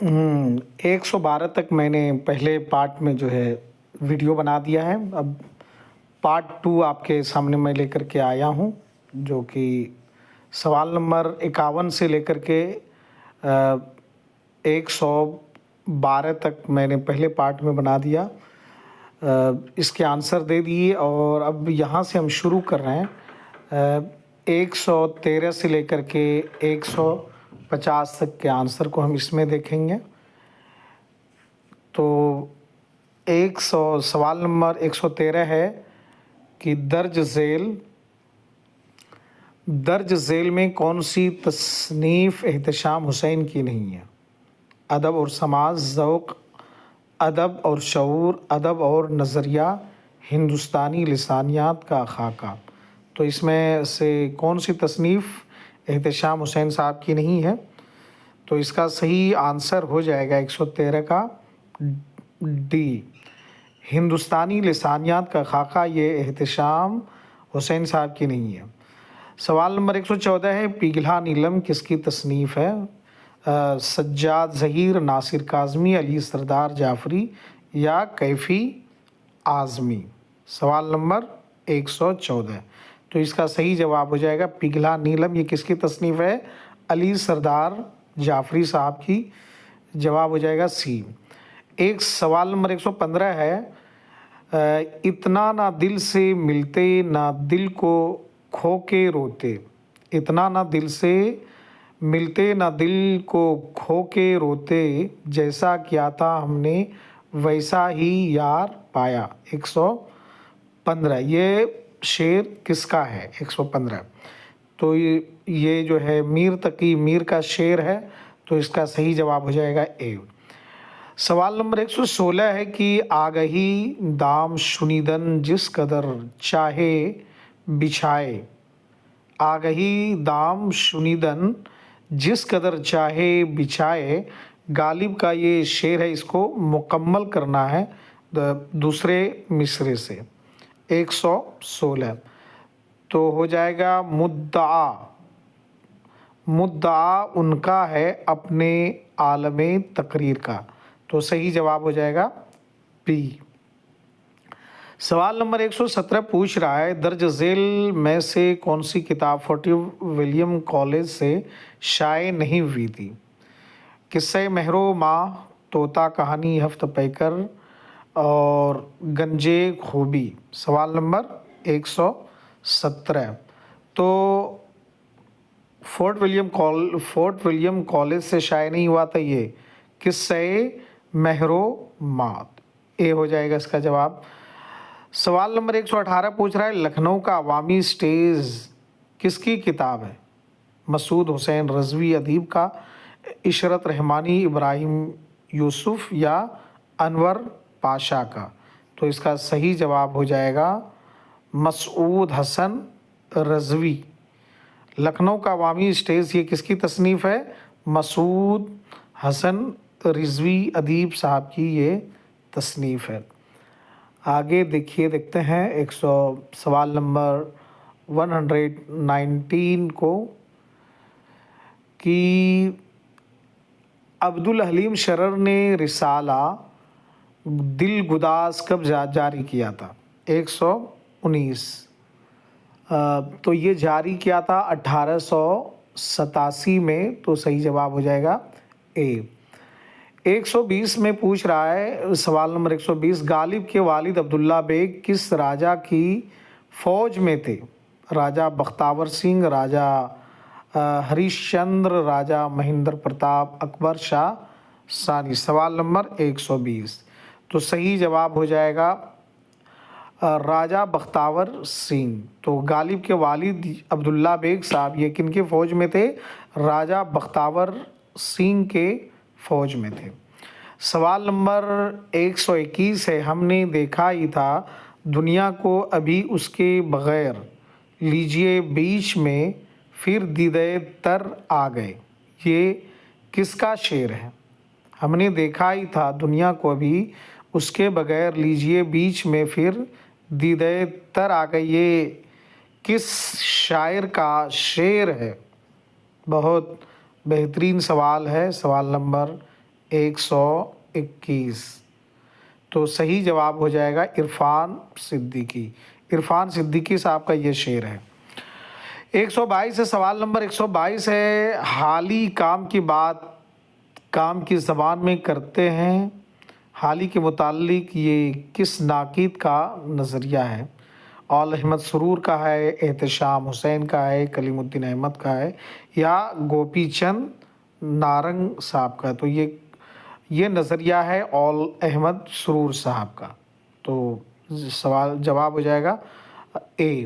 112 تک میں نے پہلے پارٹ میں جو ہے ویڈیو بنا دیا ہے. اب پارٹ 2 آپ کے سامنے میں لے کر کے آیا ہوں، جو کہ سوال نمبر 51 سے لے کر کے 112 تک میں نے پہلے پارٹ میں بنا دیا. اس کے آنسر دے دیے، اور اب یہاں سے ہم شروع کر رہے ہیں 113 سے لے کر کے 150 تک کے آنسر کو ہم اس میں دیکھیں گے. تو سوال نمبر 113 ہے کہ درج ذیل میں کون سی تصنیف احتشام حسین کی نہیں ہے؟ ادب اور سماج، ذوق، ادب اور شعور، ادب اور نظریہ، ہندوستانی لسانیات کا خاکہ. تو اس میں سے کون سی تصنیف احتشام حسین صاحب کی نہیں ہے؟ تو اس کا صحیح آنسر ہو جائے گا 113 کا ڈی، ہندوستانی لسانیات کا خاکہ. یہ احتشام حسین صاحب کی نہیں ہے. سوال نمبر 114 ہے پیگھلا نیلم کس کی تصنیف ہے؟ سجاد ظہیر، ناصر کاظمی، علی سردار جعفری یا کیفی اعظمی. سوال نمبر 114. تو اس کا صحیح جواب ہو جائے گا پیگھلا نیلم. یہ کس کی تصنیف ہے؟ علی سردار جعفری صاحب کی. جواب ہو جائے گا سی. ایک سوال نمبر 115 ہے اتنا نہ دل سے ملتے نہ دل کو کھو کے روتے. اتنا نہ دل سے ملتے نہ دل کو کھو کے روتے، جیسا کیا تھا ہم نے ویسا ہی یار پایا. 115 یہ شعر کس کا ہے؟ 115. تو یہ جو ہے میر تقی میر کا شعر ہے. تو اس کا صحیح جواب ہو جائے گا اے. سوال نمبر 116 ہے کہ آگہی دام شنیدن جس قدر چاہے بچھائے. آگہی دام شنیدن جس قدر چاہے بچھائے. غالب کا یہ شعر ہے، اس کو مکمل کرنا ہے دوسرے مصرعے سے. 116 تو ہو جائے گا مدعا. مدعا ان کا ہے اپنے عالم تقریر کا. تو صحیح جواب ہو جائے گا بی. سوال نمبر 117 پوچھ رہا ہے درج ذیل میں سے کون سی کتاب فورٹ ولیم کالج سے شائع نہیں ہوئی تھی؟ قصہ مہرو ماہ، طوطا کہانی، ہفت پیکر اور گنجے خوبی. سوال نمبر 117. تو فورٹ ولیم کالج سے شائع نہیں ہوا تھا یہ قصہ مہرو ماہ. اے ہو جائے گا اس کا جواب. سوال نمبر 118 پوچھ رہا ہے لکھنؤ کا عوامی اسٹیج کس کی کتاب ہے؟ مسعود حسین رضوی ادیب کا، عشرت رحمانی، ابراہیم یوسف یا انور پاشا کا. تو اس کا صحیح جواب ہو جائے گا مسعود حسن رضوی. لکھنؤ کا عوامی اسٹیج یہ کس کی تصنیف ہے؟ مسعود حسن رضوی ادیب صاحب کی یہ تصنیف ہے. آگے دیکھتے ہیں سوال نمبر 119 کو کہ عبدالحلیم شرر نے رسالہ دل گداز کب جاری کیا تھا؟ 119. تو یہ جاری کیا تھا 1887 میں. تو صحیح جواب ہو جائے گا اے. 120 میں پوچھ رہا ہے سوال نمبر 120 غالب کے والد عبداللہ بیگ کس راجا کی فوج میں تھے؟ راجا بختیار سنگھ، راجا ہریش چندر، راجا مہندر پرتاپ، اکبر شاہ ثانی. سوال نمبر 120. تو صحیح جواب ہو جائے گا راجا بختیار سنگھ. تو غالب کے والد عبداللہ بیگ صاحب یہ کن کے فوج میں تھے؟ راجا بختیار سنگھ کے فوج میں تھے. سوال نمبر 121 ہے ہم نے دیکھا ہی تھا دنیا کو ابھی اس کے بغیر، لیجیے بیچ میں پھر دیدے تر آ گئے. یہ کس کا شعر ہے؟ ہم نے دیکھا ہی تھا دنیا کو ابھی اس کے بغیر، لیجیے بیچ میں پھر دیدے تر آ گئے. یہ کس شاعر کا شعر ہے؟ بہت بہترین سوال ہے. سوال نمبر 121. تو صحیح جواب ہو جائے گا عرفان صدیقی. عرفان صدیقی صاحب کا یہ شعر ہے. 122 ہے. سوال نمبر 122 ہے، حالی کام کی بات کام کی زبان میں کرتے ہیں، حالی کے متعلق یہ کس ناقد کا نظریہ ہے؟ اول احمد سرور کا ہے، احتشام حسین کا ہے، کلیم الدین احمد کا ہے، یا گوپی چند نارنگ صاحب کا؟ تو یہ نظریہ ہے اول احمد سرور صاحب کا. تو جواب ہو جائے گا اے.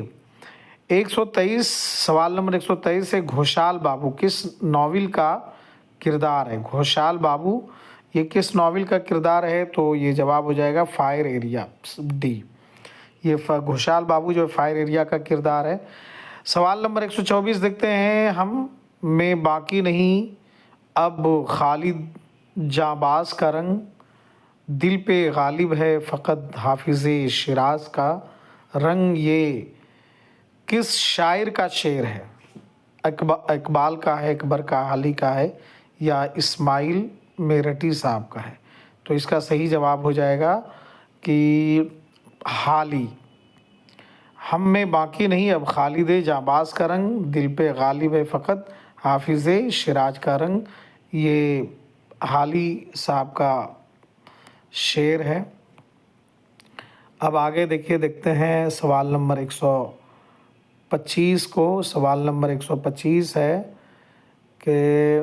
123 سوال نمبر 123 ہے، گھوشال بابو کس ناول کا کردار ہے؟ گھوشال بابو یہ کس ناول کا کردار ہے؟ تو یہ جواب ہو جائے گا فائر ایریا، ڈی. یہ گھوشال بابو جو فائر ایریا کا کردار ہے. سوال نمبر 124 دیکھتے ہیں، ہم میں باقی نہیں اب خالد جانباز کا رنگ، دل پہ غالب ہے فقط حافظ شیراز کا رنگ، یہ کس شاعر کا شعر ہے؟ اقبال کا ہے، اکبر کا، حالی کا ہے، یا اسماعیل میرٹھی صاحب کا ہے؟ تو اس کا صحیح جواب ہو جائے گا کہ حالی. ہم میں باقی نہیں اب خالد جانباز کا رنگ، دل پہ غالب ہے فقط حافظ شیراز کا رنگ، یہ حالی صاحب کا شعر ہے. اب آگے دیکھتے ہیں سوال نمبر 125 کو. سوال نمبر 125 ہے کہ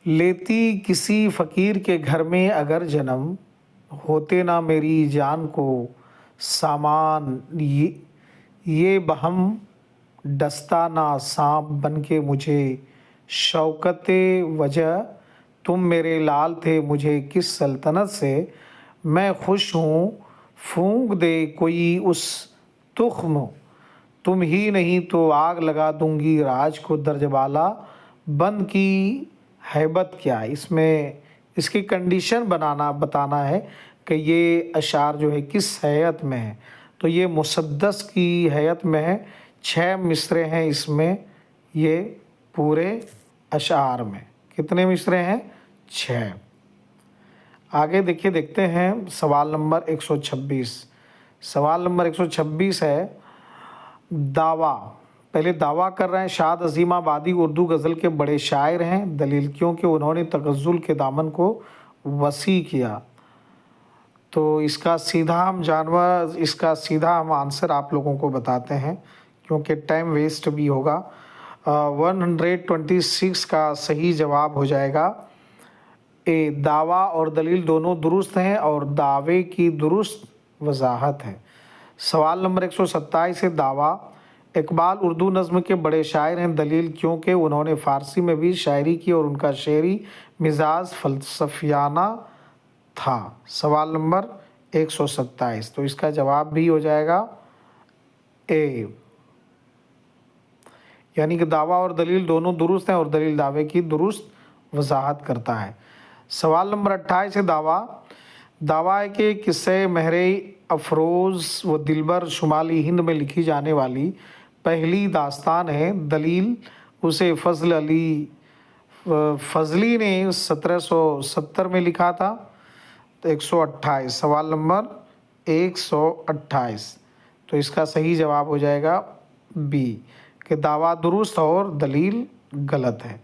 لیتی کسی فقیر کے گھر میں اگر جنم، ہوتے نہ میری جان کو سامان، یہ بہم ڈستا نہ سانپ بن کے مجھے شوکت وجہ، تم میرے لال تھے مجھے کس سلطنت سے، میں خوش ہوں پھونک دے کوئی اس تخم، تم ہی نہیں تو آگ لگا دوں گی راج کو درج بالا، بند کی ہیبت کیا؟ اس میں اس کی کنڈیشن بتانا ہے کہ یہ اشعار جو ہے کس ہیئت میں ہے. تو یہ مسدس کی ہیئت میں ہے. 6 مصرے ہیں اس میں، یہ پورے اشعار میں کتنے مصرے ہیں؟ 6. آگے دیکھتے ہیں سوال نمبر 126. سوال نمبر 126 ہے، دعویٰ. پہلے دعویٰ کر رہے ہیں شاد عظیم آبادی اردو غزل کے بڑے شاعر ہیں. دلیل کیونکہ انہوں نے تغزل کے دامن کو وسیع کیا. تو اس کا سیدھا ہم آنسر آپ لوگوں کو بتاتے ہیں کیونکہ ٹائم ویسٹ بھی ہوگا. 126 کا صحیح جواب ہو جائے گا اے. دعویٰ اور دلیل دونوں درست ہیں اور دعوے کی درست وضاحت ہے. سوال نمبر 127 ہے، دعویٰ. اقبال اردو نظم کے بڑے شاعر ہیں. دلیل کیونکہ انہوں نے فارسی میں بھی شاعری کی اور ان کا شعری مزاج فلسفیانہ تھا. سوال نمبر 127. تو اس کا جواب بھی ہو جائے گا اے، یعنی کہ دعویٰ اور دلیل دونوں درست ہیں اور دلیل دعوے کی درست وضاحت کرتا ہے. سوال نمبر 28 ہے، دعویٰ. دعویٰ ہے کہ قصے مہر افروز و دلبر شمالی ہند میں لکھی جانے والی پہلی داستان ہے. دلیل اسے فضلی نے 1770 میں لکھا تھا. 128. سوال نمبر 128. تو اس کا صحیح جواب ہو جائے گا بی، کہ دعویٰ درست اور دلیل غلط ہے.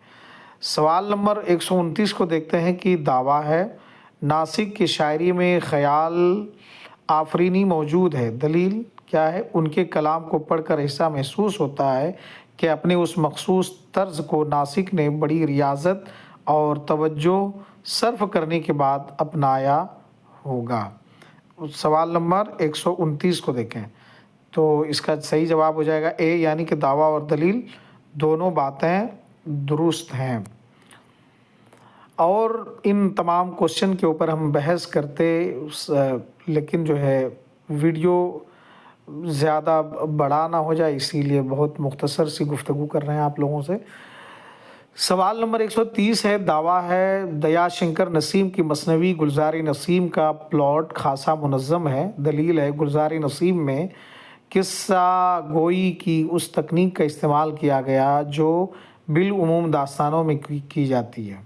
سوال نمبر 129 کو دیکھتے ہیں کہ دعویٰ ہے، ناسک کی شاعری میں خیال آفرینی موجود ہے. دلیل کیا ہے؟ ان کے کلام کو پڑھ کر ایسا محسوس ہوتا ہے کہ اپنے اس مخصوص طرز کو ناسک نے بڑی ریاضت اور توجہ صرف کرنے کے بعد اپنایا ہوگا. سوال نمبر 129 کو دیکھیں تو اس کا صحیح جواب ہو جائے گا اے، یعنی کہ دعویٰ اور دلیل دونوں باتیں درست ہیں. اور ان تمام کوشچن کے اوپر ہم بحث کرتے، لیکن جو ہے ویڈیو زیادہ بڑا نہ ہو جائے، اسی لیے بہت مختصر سی گفتگو کر رہے ہیں آپ لوگوں سے. سوال نمبر 130 ہے، دعویٰ ہے دیا شنکر نسیم کی مثنوی گلزار نسیم کا پلاٹ خاصا منظم ہے. دلیل ہے گلزار نسیم میں قصہ گوئی کی اس تکنیک کا استعمال کیا گیا جو بالعموم داستانوں میں کی جاتی ہے.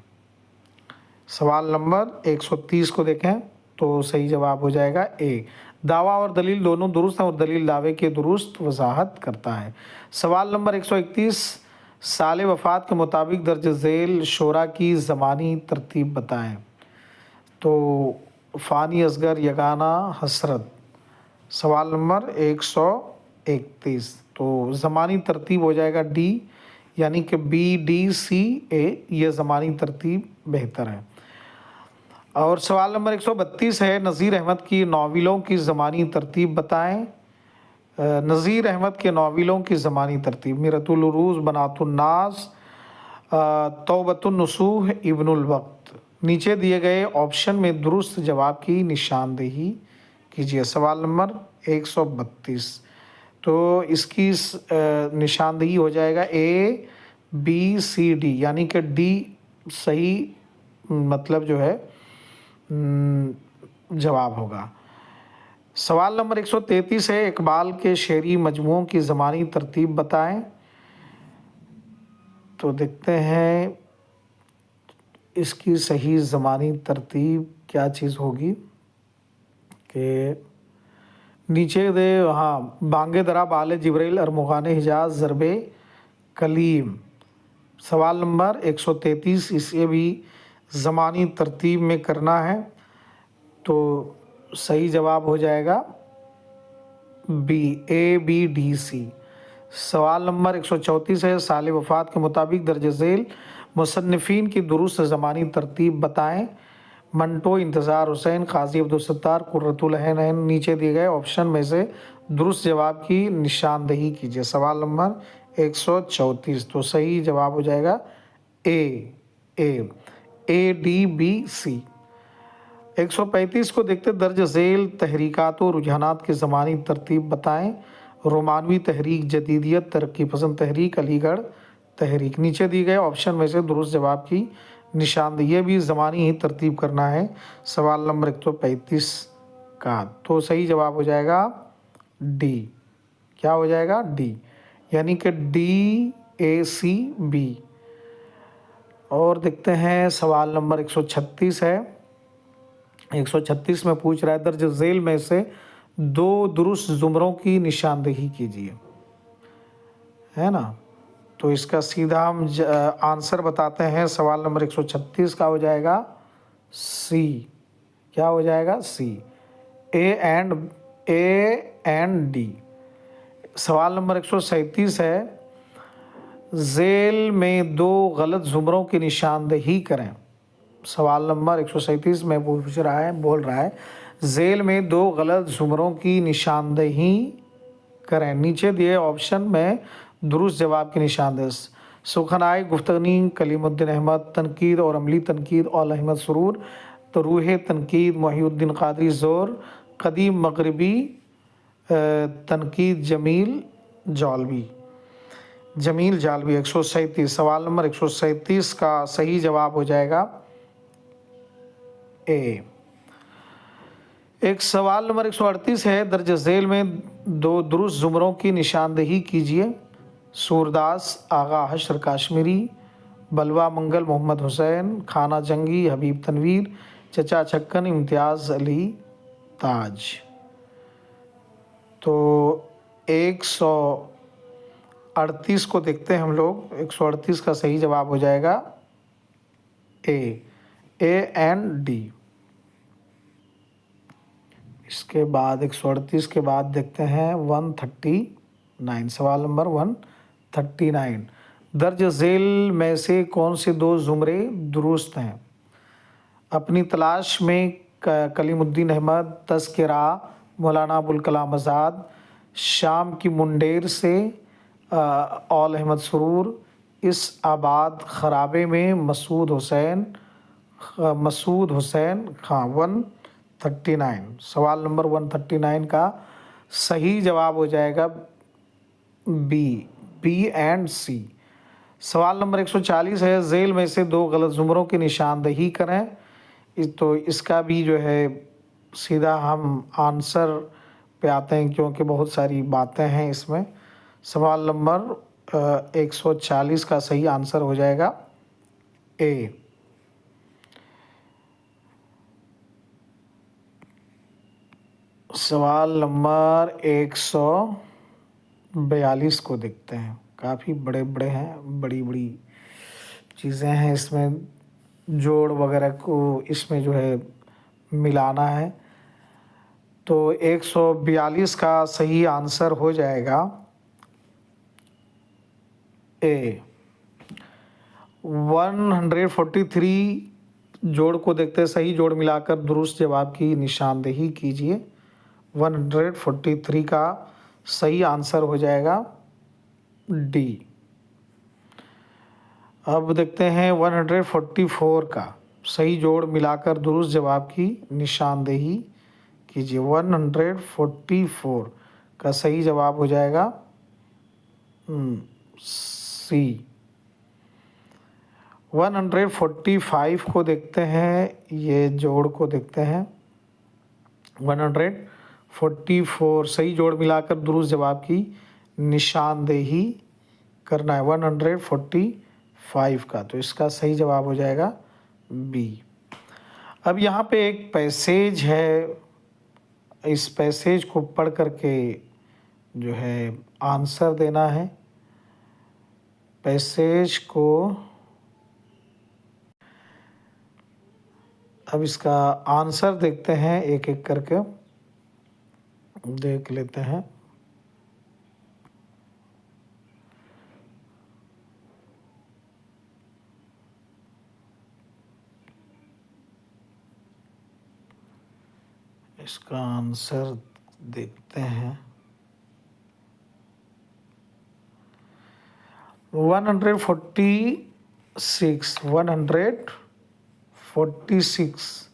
سوال نمبر 130 کو دیکھیں تو صحیح جواب ہو جائے گا اے۔ دعویٰ اور دلیل دونوں درست ہیں اور دلیل دعوے کی درست وضاحت کرتا ہے۔ سوال نمبر 131 سال وفات کے مطابق درج ذیل شعراء کی زمانی ترتیب بتائیں۔ تو فانی، اصغر، یگانہ، حسرت۔ سوال نمبر 131 تو زمانی ترتیب ہو جائے گا ڈی، یعنی کہ بی ڈی سی اے، یہ زمانی ترتیب بہتر ہے۔ اور سوال نمبر 132 ہے نذیر احمد کی ناولوں کی زمانی ترتیب بتائیں۔ نذیر احمد کے ناولوں کی زمانی ترتیب: میرۃ العروض، بنات الناس، توبۃ النصوح، ابن الوقت۔ نیچے دیے گئے آپشن میں درست جواب کی نشاندہی کیجیے۔ سوال نمبر 132 تو اس کی نشاندہی ہو جائے گا اے بی سی ڈی، یعنی کہ ڈی صحیح مطلب جو ہے جواب ہوگا۔ سوال نمبر 133 ہے اقبال کے شعری مجموعوں کی زمانی ترتیب بتائیں۔ تو دیکھتے ہیں اس کی صحیح زمانی ترتیب کیا چیز ہوگی کہ نیچے دے بانگ درا بال جبریل ارمغان حجاز ضرب کلیم۔ سوال نمبر 133 اسے بھی زمانی ترتیب میں کرنا ہے تو صحیح جواب ہو جائے گا B, A B D C. سوال نمبر 134 ہے سال وفات کے مطابق درج ذیل مصنفین کی درست زمانی ترتیب بتائیں۔ منٹو، انتظار حسین، قاضی عبدالستار، قرۃ العین۔ نیچے دیے گئے آپشن میں سے درست جواب کی نشاندہی کیجیے۔ سوال نمبر 134 تو صحیح جواب ہو جائے گا اے ڈی بی سی۔ 135 کو دیکھتے درج ذیل تحریکات و رجحانات کی زمانی ترتیب بتائیں۔ رومانوی تحریک، جدیدیت، ترقی پسند تحریک، علی گڑھ تحریک۔ نیچے دی گئے آپشن میں سے درست جواب کی نشاندہی، یہ بھی زمانی ہی ترتیب کرنا ہے سوال نمبر 135 کا، تو صحیح جواب ہو جائے گا ڈی۔ کیا ہو جائے گا؟ ڈی، یعنی کہ ڈی اے سی بی۔ اور دیکھتے ہیں سوال نمبر 136 ہے۔ 136 میں پوچھ رہا ہے درج ذیل میں سے دو درست زمروں کی نشاندہی کیجیے، ہے نا؟ تو اس کا سیدھا ہم آنسر بتاتے ہیں۔ سوال نمبر 136 کا ہو جائے گا سی۔ کیا ہو جائے گا؟ سی، اے اینڈ ڈی۔ سوال نمبر 137 ہے ذیل میں دو غلط زمروں کی نشاندہی کریں۔ سوال نمبر 137 میں بول رہا ہے ذیل میں دو غلط زمروں کی نشاندہی کریں۔ نیچے دیے آپشن میں درست جواب کی نشاندہی: سخنائے گفتگو کلیم الدین احمد، تنقید اور عملی تنقید اول احمد سرور، روح تنقید محی الدین قادری زور، قدیم مغربی تنقید جمیل جالبی۔ 137 سوال نمبر 137 کا صحیح جواب ہو جائے گا اے۔ ایک سوال نمبر 138 ہے درج ذیل میں دو درست زمروں کی نشاندہی کیجیے۔ سورداس آغا حشر کاشمیری، بلوا منگل محمد حسین، خانہ جنگی حبیب تنویر، چچا چھکن امتیاز علی تاج۔ تو 138 کو دیکھتے ہیں ہم لوگ۔ 138 کا صحیح جواب ہو جائے گا اے اینڈ ڈی۔ اس کے بعد 138 کے بعد دیکھتے ہیں 139۔ سوال نمبر 139 درج ذیل میں سے کون سے دو زمرے درست ہیں؟ اپنی تلاش میں کلیم الدین احمد، تذکرہ مولانا ابوالکلام آزاد، شام کی منڈیر سے اول احمد سرور، اس آباد خرابے میں مسعود حسین خان۔ 139 سوال نمبر 139 کا صحیح جواب ہو جائے گا بی اینڈ سی۔ سوال نمبر 140 ہے ذیل میں سے دو غلط زمروں کی نشاندہی کریں۔ تو اس کا بھی جو ہے سیدھا ہم آنسر پہ آتے ہیں کیونکہ بہت ساری باتیں ہیں اس میں۔ سوال نمبر 140 کا صحیح آنسر ہو جائے گا اے۔ سوال نمبر 142 کو دیکھتے ہیں. کافی بڑے بڑے ہیں, بڑی بڑی چیزیں ہیں اس میں, جوڑ وغیرہ کو اس میں جو ہے ملانا ہے. تو 142 کا صحیح آنسر ہو جائے گا اے. 143 جوڑ کو دیکھتے ہیں, صحیح جوڑ ملا کر درست جواب کی نشاندہی کیجیے. 143 کا صحیح آنسر ہو جائے گا ڈی. اب دیکھتے ہیں 144 کا صحیح جوڑ ملا کر درست جواب کی نشاندہی کیجیے. 144 کا صحیح جواب ہو جائے گا سی. 145 کو دیکھتے ہیں, یہ جوڑ کو دیکھتے ہیں. 144 صحیح جوڑ ملا کر درست جواب کی نشاندہی کرنا ہے 145 کا, تو اس کا صحیح جواب ہو جائے گا بی. اب یہاں پہ ایک پیسیج ہے, اس پیسیج کو پڑھ کر کے جو ہے آنسر دینا ہے. پیسیج کو اب اس کا آنسر دیکھتے ہیں, ایک ایک کر کے دیکھ لیتے ہیں. اس کا آنسر دیکھتے ہیں. 146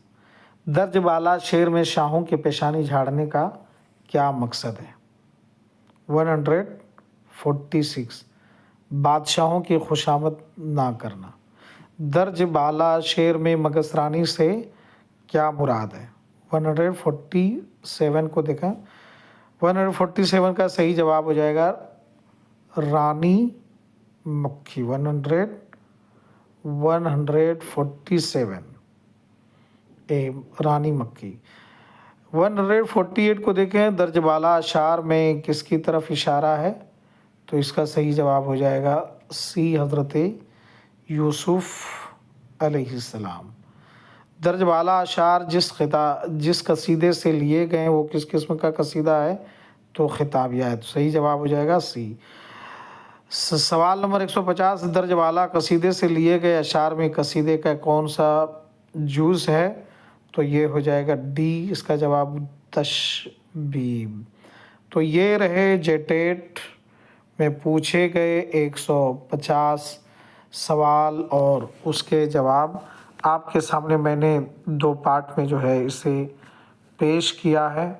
درج بالا شعر میں شاہوں کے پیشانی جھاڑنے کا کیا مقصد ہے؟ 146 بادشاہوں کی خوشامد نہ کرنا. درج بالا شعر میں مگس رانی سے کیا مراد ہے؟ 147 کو دیکھیں. 147 کا صحیح جواب ہو جائے گا رانی مکھی. 147 اے رانی مکھی. 148 کو دیکھیں, درج بالا اشعار میں کس کی طرف اشارہ ہے؟ تو اس کا صحیح جواب ہو جائے گا سی, حضرت یوسف علیہ السلام. درج بالا اشعار جس قصیدے سے لیے گئے ہیں وہ کس قسم کا قصیدہ ہے؟ تو خطابیہ ہے, تو صحیح جواب ہو جائے گا سی. سوال نمبر 150 درج بالا قصیدے سے لیے گئے اشعار میں قصیدے کا کون سا جز ہے؟ تو یہ ہو جائے گا ڈی, اس کا جواب تشبیب. تو یہ رہے جیٹیٹ میں پوچھے گئے 150 سوال اور اس کے جواب. آپ کے سامنے میں نے 2 پارٹ میں جو ہے اسے پیش کیا ہے.